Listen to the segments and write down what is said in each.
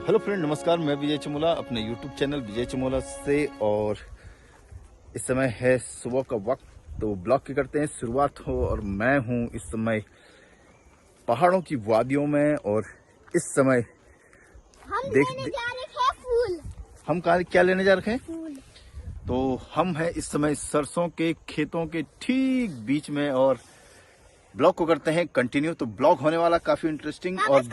Hello friend, नमस्कार। मैं विजय चमोला अपने यूट्यूब चैनल विजय चमोला से, और इस समय है सुबह का वक्त। तो ब्लॉग की करते हैं शुरुआत हो। और मैं हूं इस समय पहाड़ों की वादियों में, और इस समय हम लेने जा रहे हैं फूल। हम क्या लेने जा रहे हैं? फूल। तो हम हैं इस समय सरसों के खेतों के ठीक बीच में, और ब्लॉग को करते हैं कंटिन्यू। तो ब्लॉग होने वाला काफी इंटरेस्टिंग और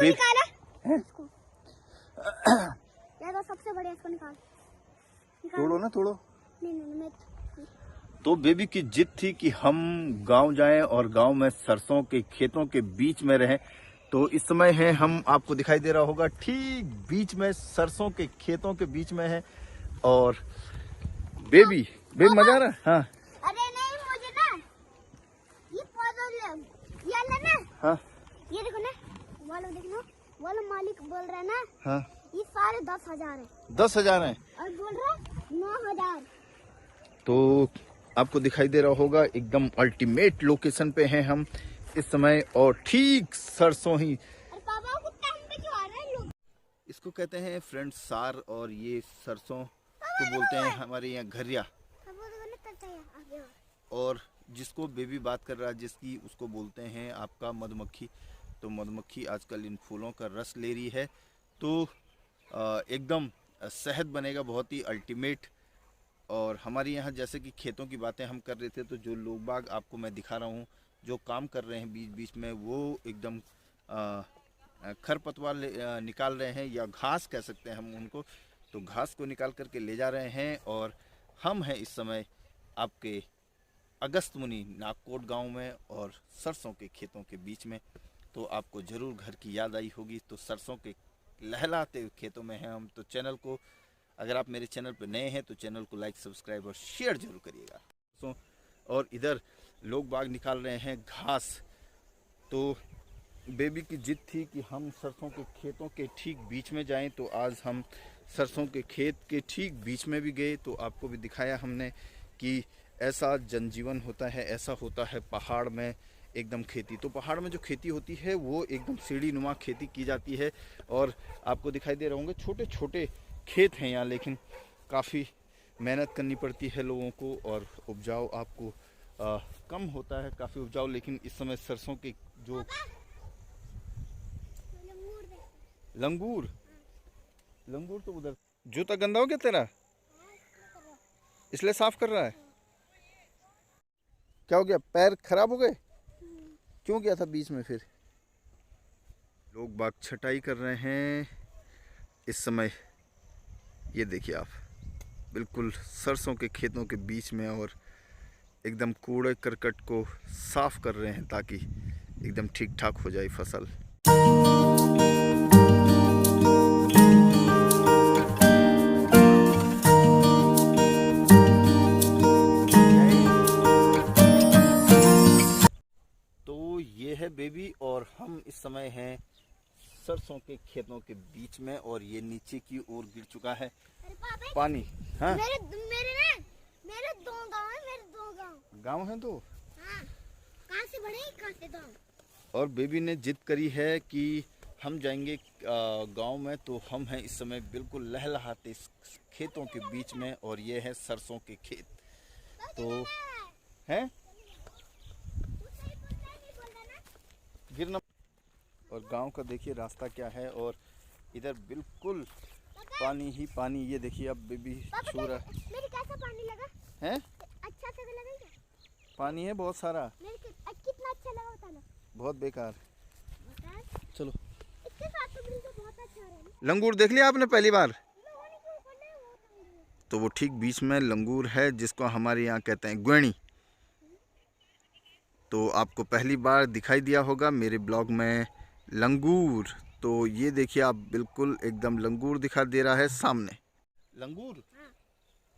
तो सबसे बढ़िया इसको निकाल। तोड़ो ना, तोड़ो। नहीं, तो बेबी की जिद थी कि हम गांव जाएं और गांव में सरसों के खेतों के बीच में रहें। तो इस समय है, हम आपको दिखाई दे रहा होगा, ठीक बीच में सरसों के खेतों के बीच में है। और बेबी मजा आ रहा है? हाँ। अरे नहीं, मुझे ना ये पौधा ये लेना। हाँ, ये देखो ना, वाला मालिक बोल रहा है ना। हाँ, ये सारे 10,000 है। 10,000 है और बोल रहा है 9,000। तो आपको दिखाई दे रहा होगा, एकदम अल्टीमेट लोकेशन पे हैं हम इस समय, और ठीक सरसों ही। अरे पापा को टाइम पे क्यों आ रहे हैं लोग? इसको कहते हैं फ्रेंड सार, और ये सरसों को बोलते हैं हमारे यहाँ घरिया। और जिसको बेबी बात कर रहा है, जिसकी, उसको बोलते हैं आपका मधुमक्खी। तो मधुमक्खी आजकल इन फूलों का रस ले रही है, तो एकदम शहद बनेगा बहुत ही अल्टीमेट। और हमारे यहाँ जैसे कि खेतों की बातें हम कर रहे थे, तो जो लोग बाग आपको मैं दिखा रहा हूँ जो काम कर रहे हैं बीच बीच में, वो एकदम खरपतवार निकाल रहे हैं, या घास कह सकते हैं हम उनको। तो घास को निकाल करके ले जा रहे हैं। और हम हैं इस समय आपके अगस्त मुनि नागकोट गांव में, और सरसों के खेतों के बीच में। तो आपको ज़रूर घर की याद आई होगी। तो सरसों के लहलाते हुए खेतों में हैं हम। तो चैनल को, अगर आप मेरे चैनल पर नए हैं तो चैनल को लाइक, सब्सक्राइब और शेयर जरूर करिएगा। और इधर लोग बाग निकाल रहे हैं घास। तो बेबी की जिद थी कि हम सरसों के खेतों के ठीक बीच में जाएं। तो आज हम सरसों के खेत के ठीक बीच में भी गए। तो आपको भी दिखाया हमने कि ऐसा जनजीवन होता है, ऐसा होता है पहाड़ में एकदम खेती। तो पहाड़ में जो खेती होती है वो एकदम सीढ़ी नुमा खेती की जाती है। और आपको दिखाई दे रहे होंगे छोटे छोटे खेत हैं यहाँ, लेकिन काफ़ी मेहनत करनी पड़ती है लोगों को, और उपजाऊ आपको कम होता है, काफ़ी उपजाऊ। लेकिन इस समय सरसों के जो लंगूर तो उधर। जूता गंदा हो गया तेरा, इसलिए साफ कर रहा है? क्या हो गया, पैर खराब हो गए? क्यों गया था बीच में फिर? लोग बाग छटाई कर रहे हैं इस समय। ये देखिए आप, बिल्कुल सरसों के खेतों के बीच में, और एकदम कूड़े करकट को साफ कर रहे हैं ताकि एकदम ठीक ठाक हो जाए फसल। तो ये है बेबी, और हम इस समय हैं सरसों के खेतों के बीच में, और ये नीचे की ओर गिर चुका है पानी। हाँ, मेरे दो गांव है, मेरे दो गांव है। तो हाँ, कहाँ से बड़े कहाँ से गांव। और बेबी ने जिद करी है कि हम जाएंगे गांव में। तो हम हैं इस समय बिल्कुल लहलहाते खेतों के बीच में, और ये है सरसों के खेत। तो हैं गिरना। और गांव का देखिए रास्ता क्या है, और इधर बिल्कुल पानी ही पानी। ये देखिए अब बेबी छू रहा है। मेरे कैसा पानी लगा है? अच्छा से लगा क्या? पानी है बहुत सारा। कितना अच्छा लगा होता ना? बहुत बेकार। चलो, इसके साथ तो बिल्कुल बहुत अच्छा रहा है। लंगूर देख लिया आपने पहली बार? तो वो ठीक बीच में लंगूर है, जिसको हमारे यहाँ कहते हैं ग्वेणी। तो आपको पहली बार दिखाई दिया होगा मेरे ब्लॉग में लंगूर। तो ये देखिए आप, बिल्कुल एकदम लंगूर दिखा दे रहा है सामने। लंगूर? हाँ।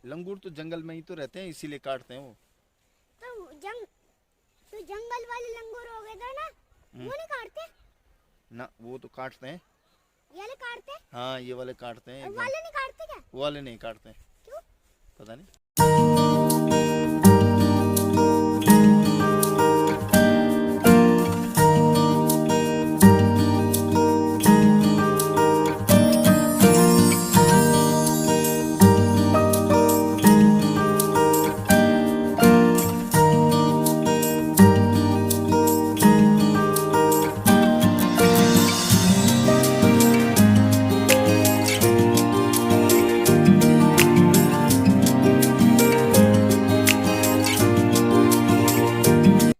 लंगूर तो जंगल में ही तो रहते हैं, इसीलिए काटते हैं वो। तो जंगल वाले लंगूर हो गए थे ना, वो नहीं काटते ना? वो तो काटते हैं। ये वाले काटते हैं? हाँ, ये वाले काटते हैं। वाले नहीं काटते क्या? वो वाले नहीं काटते हैं। क्यों? पता नहीं।